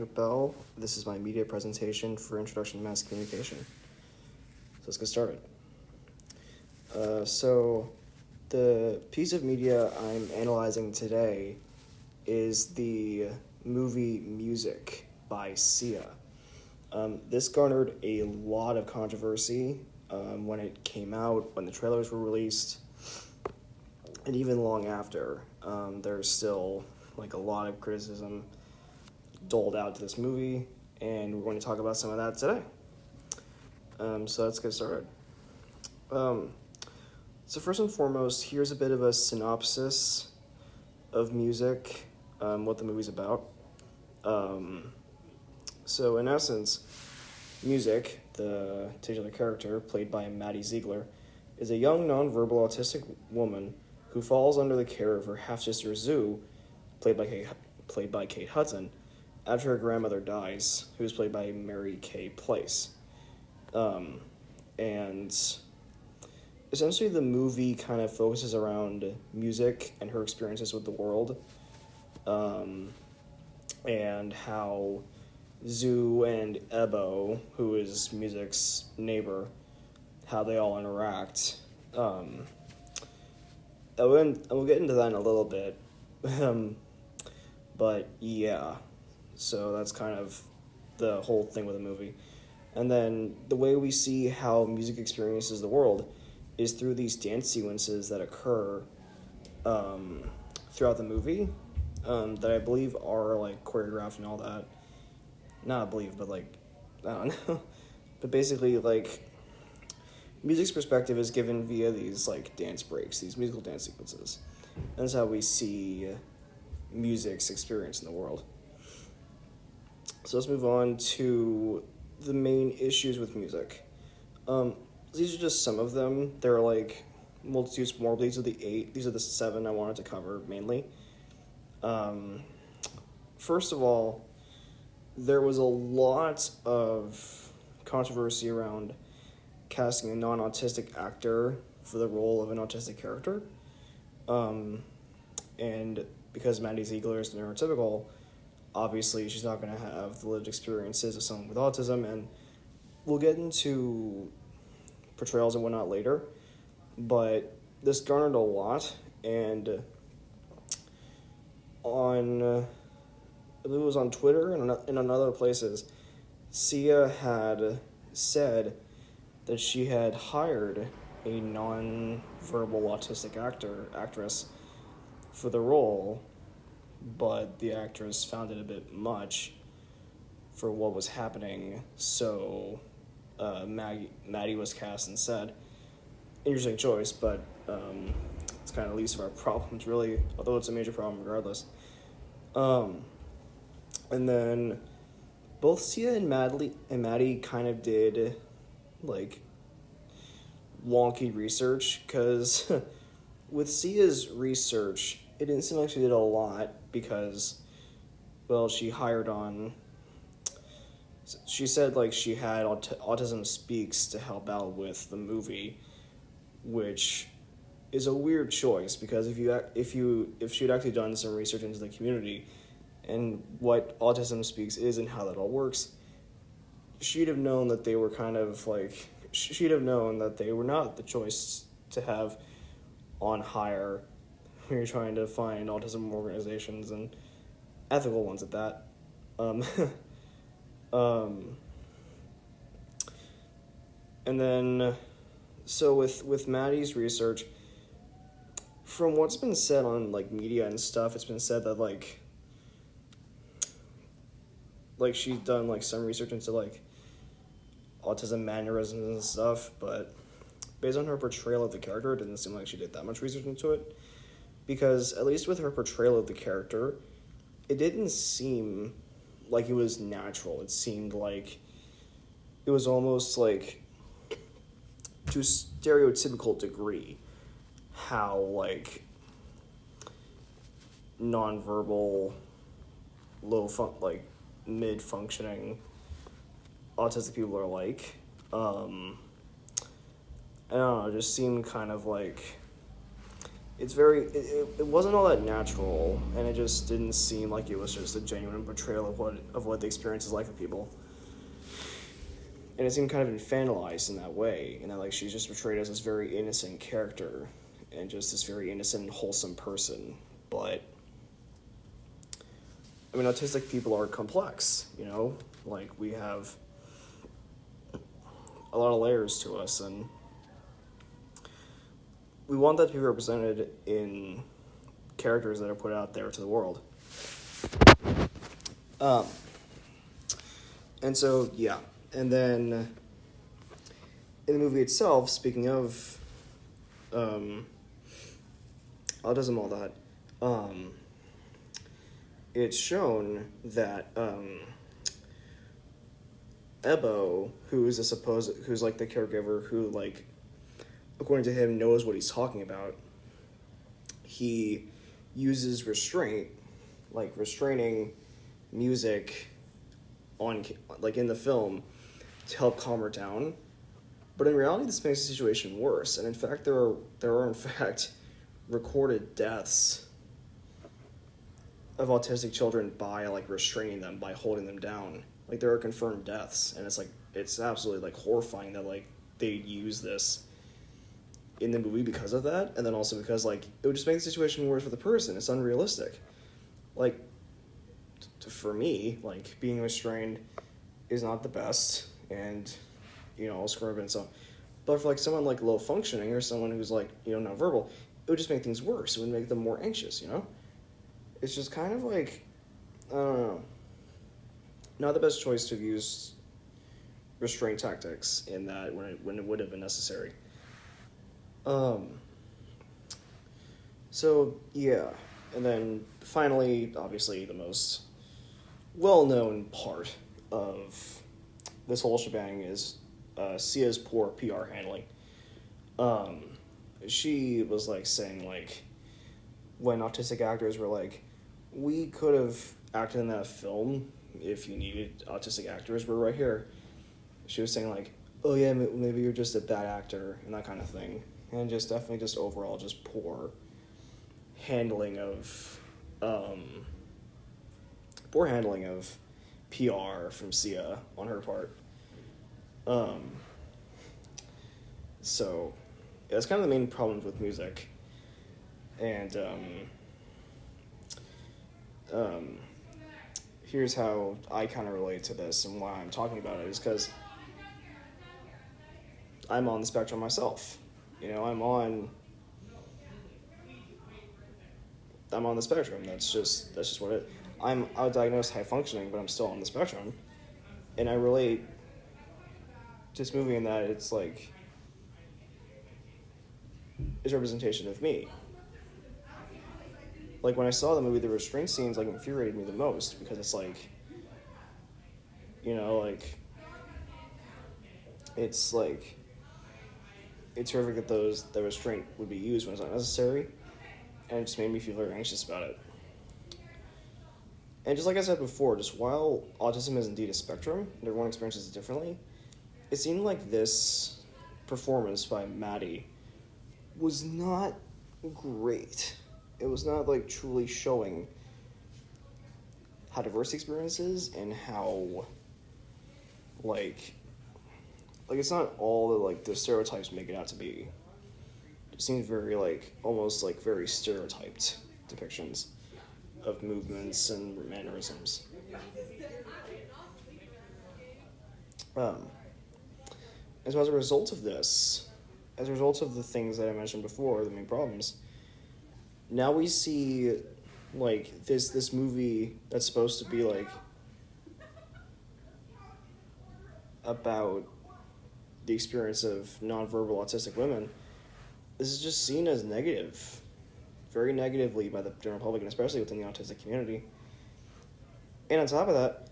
Bell. This is my media presentation for Introduction to Mass Communication. So let's get started. So the piece of media I'm analyzing today is the movie Music by Sia. This garnered a lot of controversy when it came out, when the trailers were released, and even long after. There's still a lot of criticism doled out to this movie, and we're going to talk about some of that today. So let's get started. So first and foremost, here's a bit of a synopsis of Music, what the movie's about. So in essence, Music, the titular character, played by Maddie Ziegler, is a young nonverbal autistic woman who falls under the care of her half-sister Zoo, played by Kate Hudson, after her grandmother dies, who is played by Mary Kay Place. And essentially the movie kind of focuses around Music and her experiences with the world, and how Zoo and Ebo, who is Music's neighbor, how they all interact. And we'll get into that in a little bit. But yeah, so that's kind of the whole thing with the movie. And then the way we see how Music experiences the world is through these dance sequences that occur throughout the movie, that I believe are choreographed and all that. Not I believe, but I don't know. But basically Music's perspective is given via these dance breaks, these musical dance sequences. And that's how we see Music's experience in the world. So let's move on to the main issues with Music. These are just some of them. There are multitudes more. These are the 8. These are the 7 I wanted to cover mainly. First of all, there was a lot of controversy around casting a non-autistic actor for the role of an autistic character. And because Maddie Ziegler is neurotypical, obviously she's not going to have the lived experiences of someone with autism, and we'll get into portrayals and whatnot later. But this garnered a lot, and I believe it was on Twitter and on other places, Sia had said that she had hired a non-verbal autistic actress for the role, but the actress found it a bit much for what was happening, so Maddie was cast instead. Interesting choice, but it's kind of the least of our problems, really, although it's a major problem regardless. And then both Sia and Maddie kind of did wonky research, because with Sia's research, it didn't seem like she did a lot, because, she hired on... She said, she had Autism Speaks to help out with the movie, which is a weird choice, because if she'd actually done some research into the community and what Autism Speaks is and how that all works, she'd have known that they were she'd have known that they were not the choice to have on hire when you're trying to find autism organizations, and ethical ones at that. And then, so with Maddie's research, from what's been said on media and stuff, it's been said that she's done some research into autism mannerisms and stuff, but based on her portrayal of the character, it didn't seem like she did that much research into it, because at least with her portrayal of the character, it didn't seem like it was natural. It seemed like it was almost to a stereotypical degree how nonverbal, mid-functioning autistic people are I don't know, it just seemed kind of it wasn't all that natural, and it just didn't seem like it was just a genuine portrayal of what the experience is like for people. And it seemed kind of infantilized in that way, and that like she's just portrayed as this very innocent character and just this very innocent, wholesome person. But I mean, autistic people are complex, you know? Like, we have a lot of layers to us, and we want that to be represented in characters that are put out there to the world. And so, yeah. And then, in the movie itself, speaking of autism, all that, it's shown that Ebo, who's like the caregiver who, like, according to him, knows what he's talking about, he uses restraint, like restraining music on, like, in the film to help calm her down. But in reality, this makes the situation worse. And in fact, there are in fact recorded deaths of autistic children by like restraining them, by holding them down. Like, there are confirmed deaths, and it's absolutely like horrifying that like they use this in the movie because of that, and then also because like it would just make the situation worse for the person. It's unrealistic. Like, for me, like, being restrained is not the best, and you know, I'll screw up and so. But for like someone like low functioning or someone who's like, you know, nonverbal, it would just make things worse. It would make them more anxious, you know? It's just kind of like, I don't know, not the best choice to have used restraint tactics in that when it would have been necessary. So yeah, and then finally, obviously, the most well-known part of this whole shebang is Sia's poor PR handling. She was like saying like, when autistic actors were like, we could have acted in that film if you needed autistic actors, we're right here. She was saying like, oh yeah, maybe you're just a bad actor and that kind of thing. And just definitely just overall just poor handling of PR from Sia on her part. So yeah, that's kind of the main problem with music. And here's how I kind of relate to this and why I'm talking about it is because I'm on the spectrum myself. You know, I'm on the spectrum. That's just what it. I was diagnosed high functioning, but I'm still on the spectrum, and I relate to this movie in that it's like it's a representation of me. Like, when I saw the movie, the restraint scenes like infuriated me the most because it's like, you know, like it's terrific that the restraint would be used when it's not necessary, and it just made me feel very anxious about it. And just like I said before, just while autism is indeed a spectrum and everyone experiences it differently, it seemed like this performance by Maddie was not great. It was not like truly showing how diverse the experience is and how like it's not all that like the stereotypes make it out to be. It seems very like almost like very stereotyped depictions of movements and mannerisms. And so as a result of this, as a result of the things that I mentioned before, the main problems, now we see like this movie that's supposed to be like about the experience of nonverbal autistic women. This is just seen as negative, very negatively by the general public, and especially within the autistic community. And on top of that,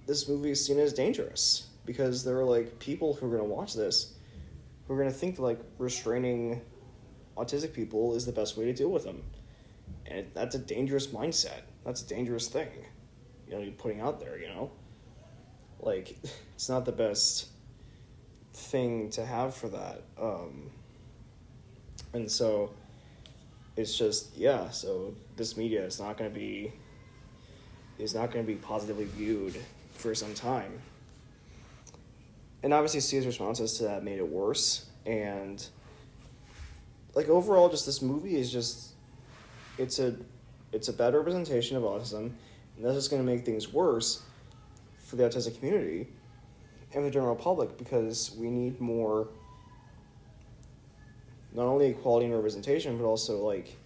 this movie is seen as dangerous because there are like people who are going to watch this who are going to think like restraining autistic people is the best way to deal with them. And that's a dangerous mindset. That's a dangerous thing, you know, you're putting out there, you know? Like, it's not the best thing to have for that. And so, it's just, yeah, so this media is not going to be positively viewed for some time. And obviously Sia's responses to that made it worse. And like overall, just this movie is just it's a bad representation of autism, and that's just going to make things worse for the autistic community and the general public, because we need more, not only equality and representation, but also like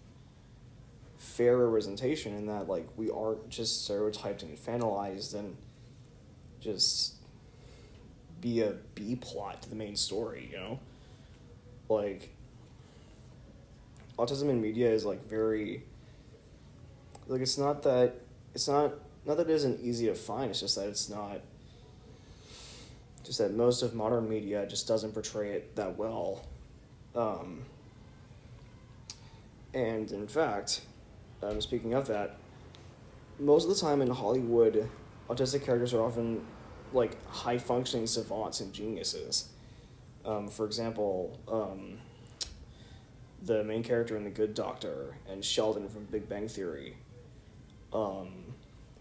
fair representation, in that like we aren't just stereotyped and infantilized and just be a B plot to the main story, you know? Like autism in media is like very, like it's not that it isn't easy to find, it's just that it's not, just that most of modern media just doesn't portray it that well. And in fact, speaking of that, most of the time in Hollywood, autistic characters are often like high functioning savants and geniuses. For example, the main character in The Good Doctor and Sheldon from Big Bang Theory. You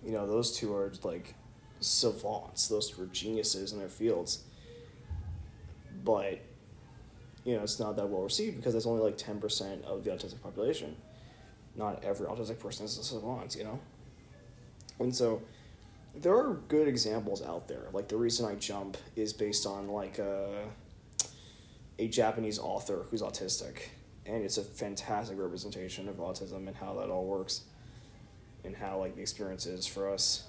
know, those two are like savants. Those two are geniuses in their fields. But, you know, it's not that well received because it's only like 10% of the autistic population. Not every autistic person is a savant, you know? And so there are good examples out there. Like The Reason I Jump is based on like a Japanese author who's autistic. And it's a fantastic representation of autism and how that all works. And how like the experience is for us.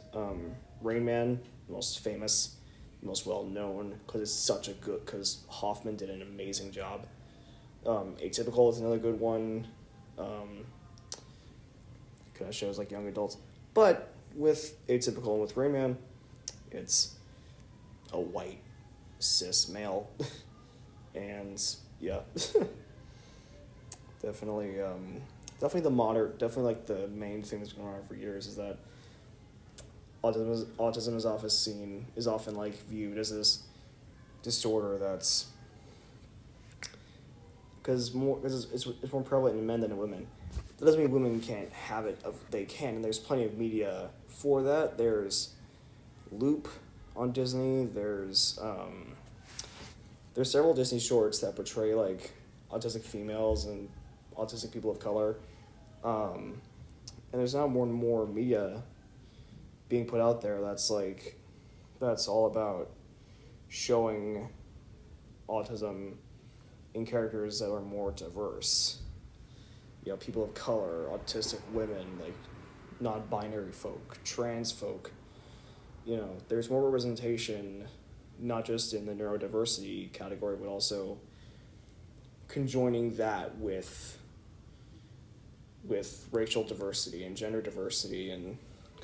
Rain Man, most famous, most well known, because it's such a good, because Hoffman did an amazing job. Atypical is another good one. Kind of shows like young adults, but with Atypical and with Rain Man, it's a white cis male, and yeah, definitely definitely like the main thing that's going on for years is that autism is often like viewed as this disorder that's because it's more prevalent in men than in women. That doesn't mean women can't have it. They can, and there's plenty of media for that. There's Loop on Disney. There's several Disney shorts that portray like autistic females and autistic people of color. And there's now more and more media being put out there that's all about showing autism in characters that are more diverse. You know, people of color, autistic women, like non-binary folk, trans folk. You know, there's more representation, not just in the neurodiversity category, but also conjoining that with racial diversity and gender diversity, and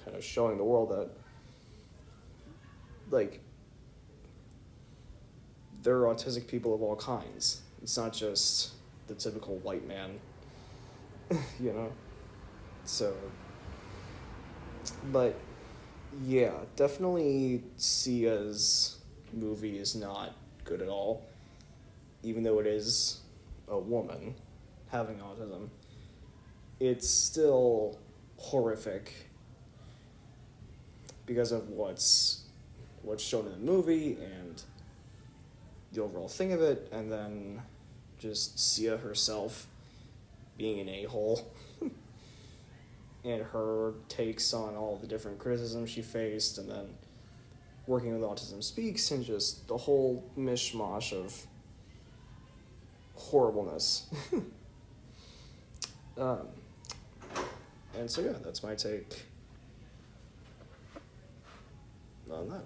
kind of showing the world that, like, there are autistic people of all kinds. It's not just the typical white man, you know? So, but, yeah, definitely Sia's movie is not good at all, even though it is a woman having autism. It's still horrific because of what's shown in the movie and the overall thing of it, and then just Sia herself being an a-hole and her takes on all the different criticisms she faced, and then working with Autism Speaks, and just the whole mishmash of horribleness. And so yeah, that's my take on that.